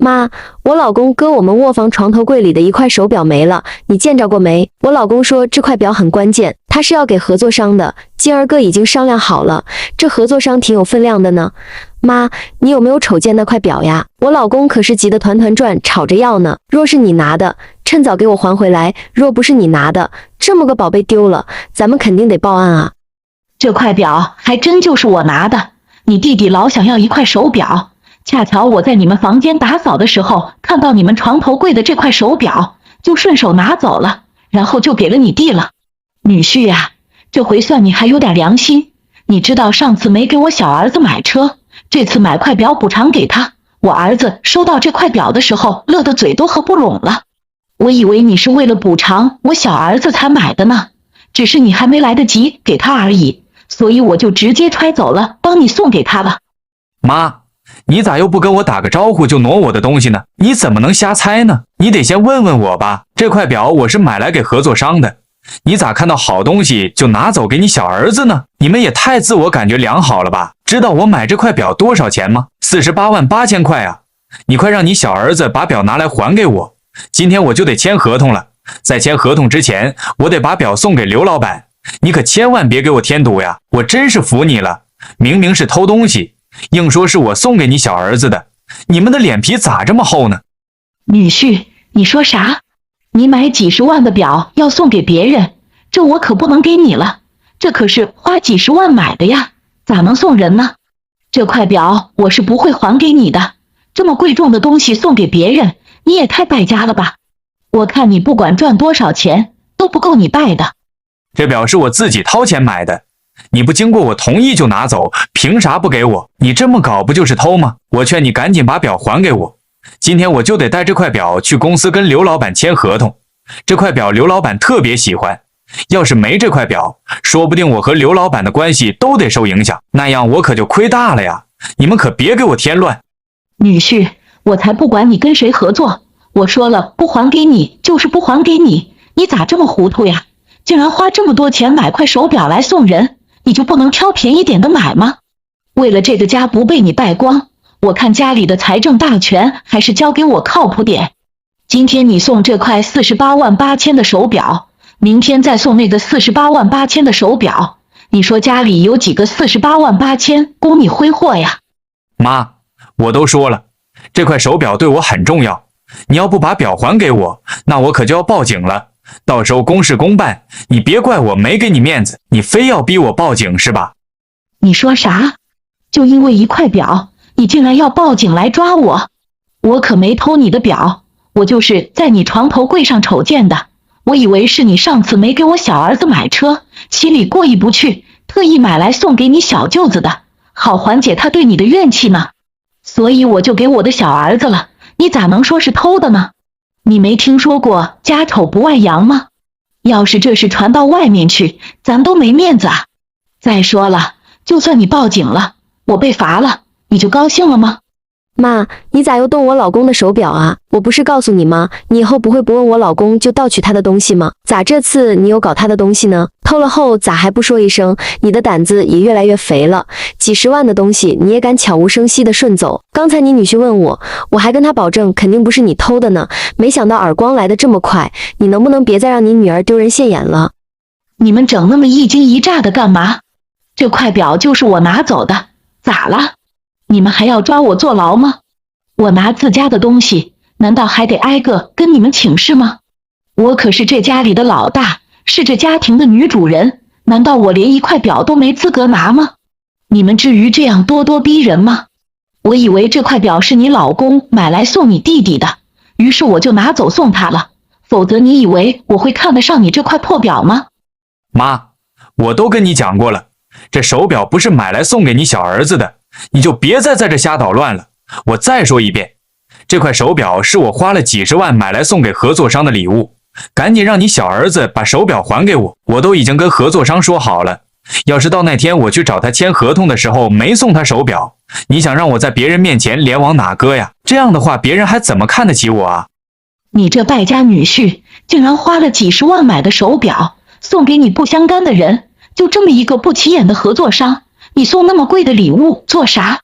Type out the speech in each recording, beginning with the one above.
妈，我老公搁我们卧房床头柜里的一块手表没了，你见着过没？我老公说这块表很关键，他是要给合作商的，金儿哥已经商量好了，这合作商挺有分量的呢。妈，你有没有瞅见那块表呀？我老公可是急得团团转，吵着要呢。若是你拿的，趁早给我还回来；若不是你拿的，这么个宝贝丢了，咱们肯定得报案啊。这块表还真就是我拿的，你弟弟老想要一块手表。恰巧我在你们房间打扫的时候，看到你们床头柜的这块手表，就顺手拿走了，然后就给了你弟了。女婿呀，这回算你还有点良心。你知道上次没给我小儿子买车，这次买块表补偿给他。我儿子收到这块表的时候，乐得嘴都合不拢了。我以为你是为了补偿我小儿子才买的呢，只是你还没来得及给他而已，所以我就直接揣走了，帮你送给他了。妈，你咋又不跟我打个招呼就挪我的东西呢？你怎么能瞎猜呢？你得先问问我吧。这块表我是买来给合作商的，你咋看到好东西就拿走给你小儿子呢？你们也太自我感觉良好了吧？知道我买这块表多少钱吗？48.8千块啊！你快让你小儿子把表拿来还给我，今天我就得签合同了。在签合同之前，我得把表送给刘老板，你可千万别给我添堵呀！我真是服你了，明明是偷东西，硬说是我送给你小儿子的，你们的脸皮咋这么厚呢？女婿，你说啥？你买几十万的表要送给别人，这我可不能给你了，这可是花几十万买的呀，咋能送人呢？这块表我是不会还给你的，这么贵重的东西送给别人，你也太败家了吧！我看你不管赚多少钱都不够你败的。这表是我自己掏钱买的，你不经过我同意就拿走，凭啥不给我？你这么搞不就是偷吗？我劝你赶紧把表还给我，今天我就得带这块表去公司跟刘老板签合同。这块表刘老板特别喜欢，要是没这块表，说不定我和刘老板的关系都得受影响，那样我可就亏大了呀！你们可别给我添乱。女婿，我才不管你跟谁合作，我说了不还给你就是不还给你，你咋这么糊涂呀？竟然花这么多钱买块手表来送人，你就不能挑便宜点的买吗？为了这个家不被你败光，我看家里的财政大权还是交给我靠谱点。今天你送这块48.8万的手表，明天再送那个48.8万的手表，你说家里有几个48.8万供你挥霍呀？妈，我都说了，这块手表对我很重要，你要不把表还给我，那我可就要报警了。到时候公事公办，你别怪我没给你面子，你非要逼我报警是吧？你说啥？就因为一块表，你竟然要报警来抓我？我可没偷你的表，我就是在你床头柜上瞅见的。我以为是你上次没给我小儿子买车，心里过意不去，特意买来送给你小舅子的，好缓解他对你的怨气呢。所以我就给我的小儿子了，你咋能说是偷的呢？你没听说过家丑不外扬吗？要是这事传到外面去，咱都没面子啊！再说了，就算你报警了，我被罚了，你就高兴了吗？妈，你咋又动我老公的手表啊？我不是告诉你吗？你以后不会不问我老公就盗取他的东西吗？咋这次你又搞他的东西呢？偷了后咋还不说一声？你的胆子也越来越肥了，几十万的东西你也敢悄无声息的顺走？刚才你女婿问我，我还跟他保证肯定不是你偷的呢，没想到耳光来得这么快，你能不能别再让你女儿丢人现眼了？你们整那么一惊一乍的干嘛？这块表就是我拿走的，咋了？你们还要抓我坐牢吗？我拿自家的东西，难道还得挨个跟你们请示吗？我可是这家里的老大，是这家庭的女主人，难道我连一块表都没资格拿吗？你们至于这样咄咄逼人吗？我以为这块表是你老公买来送你弟弟的，于是我就拿走送他了，否则你以为我会看得上你这块破表吗？妈，我都跟你讲过了，这手表不是买来送给你小儿子的，你就别再在这瞎捣乱了。我再说一遍，这块手表是我花了几十万买来送给合作商的礼物，赶紧让你小儿子把手表还给我。我都已经跟合作商说好了，要是到那天我去找他签合同的时候没送他手表，你想让我在别人面前脸往哪搁呀？这样的话别人还怎么看得起我啊？你这败家女婿竟然花了几十万买的手表送给你不相干的人，就这么一个不起眼的合作商，你送那么贵的礼物做啥？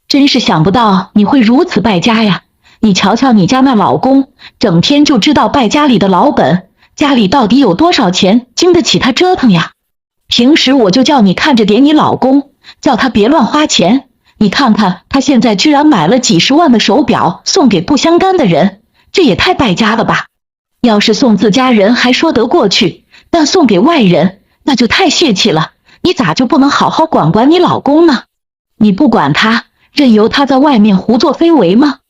真是想不到你会如此败家呀！你瞧瞧你家那老公，整天就知道败家里的老本，家里到底有多少钱经得起他折腾呀？平时我就叫你看着点你老公，叫他别乱花钱。你看看他现在居然买了几十万的手表送给不相干的人，这也太败家了吧！要是送自家人还说得过去，但送给外人那就太泄气了。你咋就不能好好管管你老公呢？你不管他，任由他在外面胡作非为吗？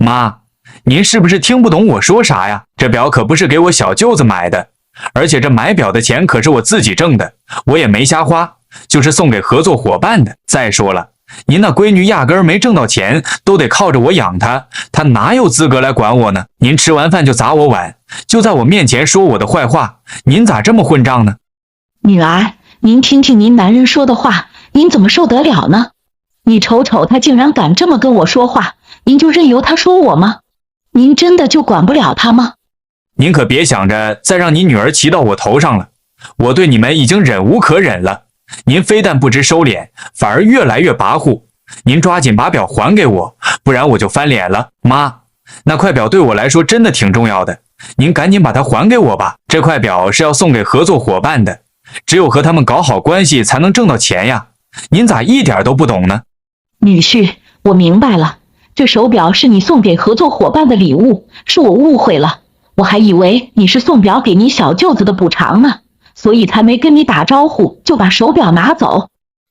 妈，您是不是听不懂我说啥呀？这表可不是给我小舅子买的，而且这买表的钱可是我自己挣的，我也没瞎花，就是送给合作伙伴的。再说了，您那闺女压根儿没挣到钱，都得靠着我养她，她哪有资格来管我呢？您吃完饭就砸我碗，就在我面前说我的坏话，您咋这么混账呢？女儿，您听听您男人说的话，您怎么受得了呢？你瞅瞅他竟然敢这么跟我说话，您就任由他说我吗？您真的就管不了他吗？您可别想着再让你女儿骑到我头上了，我对你们已经忍无可忍了。您非但不知收敛，反而越来越跋扈。您抓紧把表还给我，不然我就翻脸了。妈，那块表对我来说真的挺重要的，您赶紧把它还给我吧。这块表是要送给合作伙伴的，只有和他们搞好关系才能挣到钱呀。您咋一点都不懂呢？女婿，我明白了，这手表是你送给合作伙伴的礼物，是我误会了，我还以为你是送表给你小舅子的补偿呢，所以才没跟你打招呼就把手表拿走。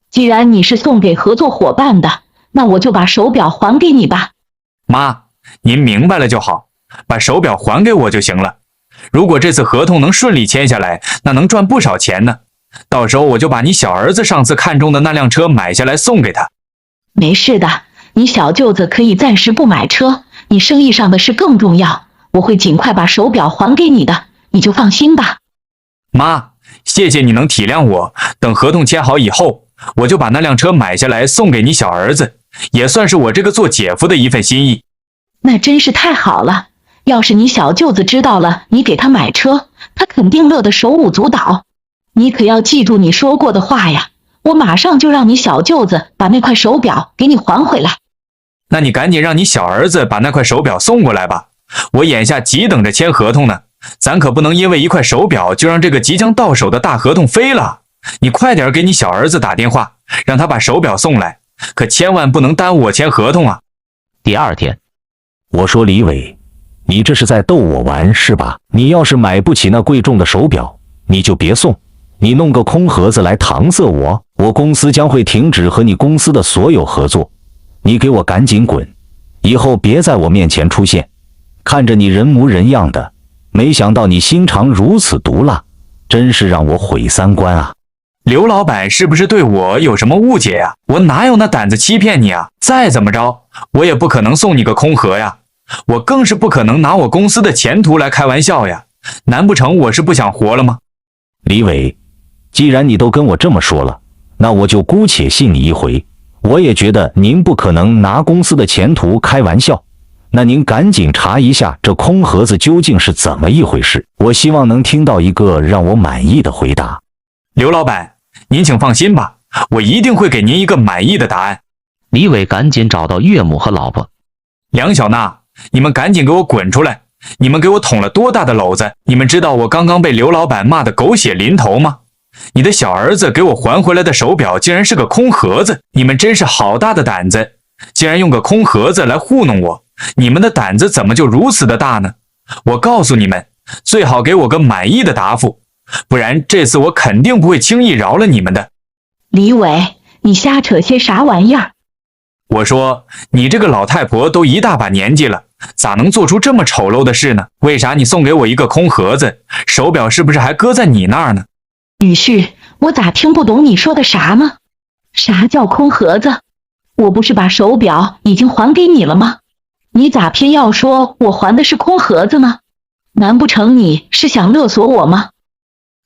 既然你是送给合作伙伴的，那我就把手表还给你吧。妈，您明白了就好，把手表还给我就行了。如果这次合同能顺利签下来，那能赚不少钱呢。到时候我就把你小儿子上次看中的那辆车买下来送给他。没事的，你小舅子可以暂时不买车，你生意上的事更重要，我会尽快把手表还给你的，你就放心吧。妈，谢谢你能体谅我，等合同签好以后，我就把那辆车买下来送给你小儿子，也算是我这个做姐夫的一份心意。那真是太好了，要是你小舅子知道了你给他买车，他肯定乐得手舞足蹈。你可要记住你说过的话呀，我马上就让你小舅子把那块手表给你还回来。那你赶紧让你小儿子把那块手表送过来吧，我眼下急等着签合同呢，咱可不能因为一块手表就让这个即将到手的大合同飞了。你快点给你小儿子打电话，让他把手表送来，可千万不能耽误我签合同啊。第二天，我说李伟，你这是在逗我玩是吧？你要是买不起那贵重的手表，你就别送，你弄个空盒子来搪塞我，我公司将会停止和你公司的所有合作。你给我赶紧滚，以后别在我面前出现。看着你人模人样的，没想到你心肠如此毒辣，真是让我毁三观啊！刘老板是不是对我有什么误解呀？我哪有那胆子欺骗你啊？再怎么着，我也不可能送你个空盒呀，我更是不可能拿我公司的前途来开玩笑呀。难不成我是不想活了吗？李伟，既然你都跟我这么说了，那我就姑且信你一回。我也觉得您不可能拿公司的前途开玩笑，那您赶紧查一下这空盒子究竟是怎么一回事，我希望能听到一个让我满意的回答。刘老板，您请放心吧，我一定会给您一个满意的答案。李伟赶紧找到岳母和老婆。梁小娜，你们赶紧给我滚出来！你们给我捅了多大的篓子？你们知道我刚刚被刘老板骂得狗血淋头吗？你的小儿子给我还回来的手表竟然是个空盒子，你们真是好大的胆子，竟然用个空盒子来糊弄我，你们的胆子怎么就如此的大呢？我告诉你们，最好给我个满意的答复，不然这次我肯定不会轻易饶了你们的。李伟，你瞎扯些啥玩意儿？我说，你这个老太婆都一大把年纪了，咋能做出这么丑陋的事呢？为啥你送给我一个空盒子，手表是不是还搁在你那儿呢？女婿，我咋听不懂你说的啥呢？啥叫空盒子？我不是把手表已经还给你了吗？你咋偏要说我还的是空盒子呢？难不成你是想勒索我吗？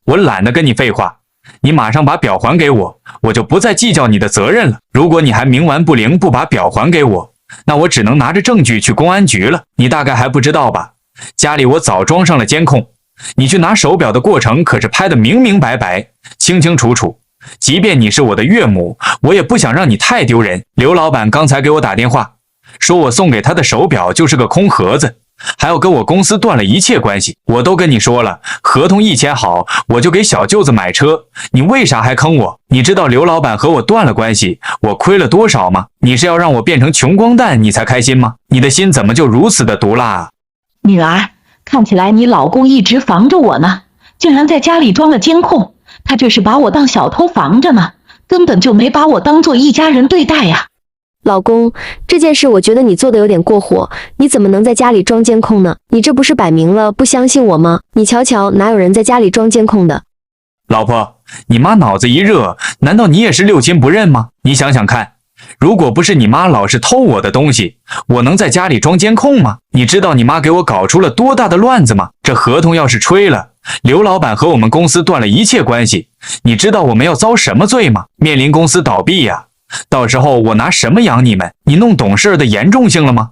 我懒得跟你废话，你马上把表还给我，我就不再计较你的责任了。如果你还冥顽不灵不把表还给我，那我只能拿着证据去公安局了。你大概还不知道吧，家里我早装上了监控，你去拿手表的过程可是拍得明明白白，清清楚楚。即便你是我的岳母，我也不想让你太丢人。刘老板刚才给我打电话，说我送给他的手表就是个空盒子，还要跟我公司断了一切关系。我都跟你说了，合同一签好，我就给小舅子买车，你为啥还坑我？你知道刘老板和我断了关系，我亏了多少吗？你是要让我变成穷光蛋你才开心吗？你的心怎么就如此的毒辣啊？女儿，看起来你老公一直防着我呢，竟然在家里装了监控，他这是把我当小偷防着呢，根本就没把我当做一家人对待呀。老公，这件事我觉得你做的有点过火，你怎么能在家里装监控呢？你这不是摆明了不相信我吗？你瞧瞧，哪有人在家里装监控的？老婆，你妈脑子一热，难道你也是六亲不认吗？你想想看，如果不是你妈老是偷我的东西，我能在家里装监控吗？你知道你妈给我搞出了多大的乱子吗？这合同要是吹了，刘老板和我们公司断了一切关系，你知道我们要遭什么罪吗？面临公司倒闭呀！到时候我拿什么养你们？你弄懂事的严重性了吗？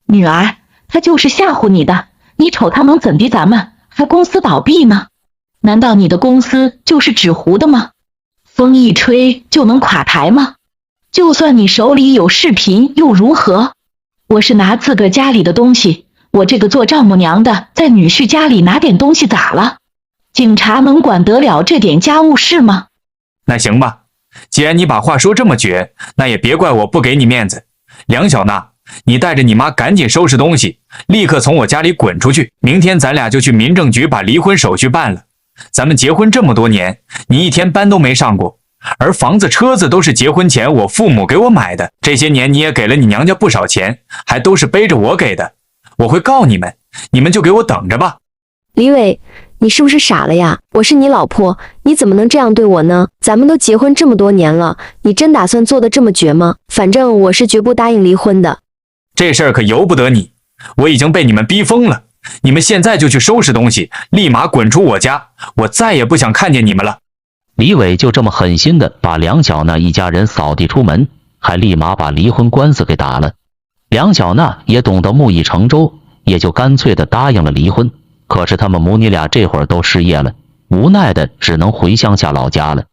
女儿，他就是吓唬你的，你瞅他能怎地咱们，还公司倒闭呢？难道你的公司就是纸糊的吗？风一吹就能垮台吗？就算你手里有视频又如何？我是拿自个家里的东西，我这个做丈母娘的在女婿家里拿点东西咋了？警察能管得了这点家务事吗？那行吧，既然你把话说这么绝，那也别怪我不给你面子。梁小娜，你带着你妈赶紧收拾东西，立刻从我家里滚出去。明天咱俩就去民政局把离婚手续办了。咱们结婚这么多年，你一天班都没上过，而房子车子都是结婚前我父母给我买的，这些年你也给了你娘家不少钱，还都是背着我给的。我会告你们，你们就给我等着吧。李伟，你是不是傻了呀？我是你老婆，你怎么能这样对我呢？咱们都结婚这么多年了，你真打算做得这么绝吗？反正我是绝不答应离婚的。这事儿可由不得你，我已经被你们逼疯了。你们现在就去收拾东西，立马滚出我家，我再也不想看见你们了。李伟就这么狠心的把梁小娜一家人扫地出门，还立马把离婚官司给打了。梁小娜也懂得木已成舟，也就干脆的答应了离婚。可是他们母女俩这会儿都失业了，无奈的只能回乡下老家了。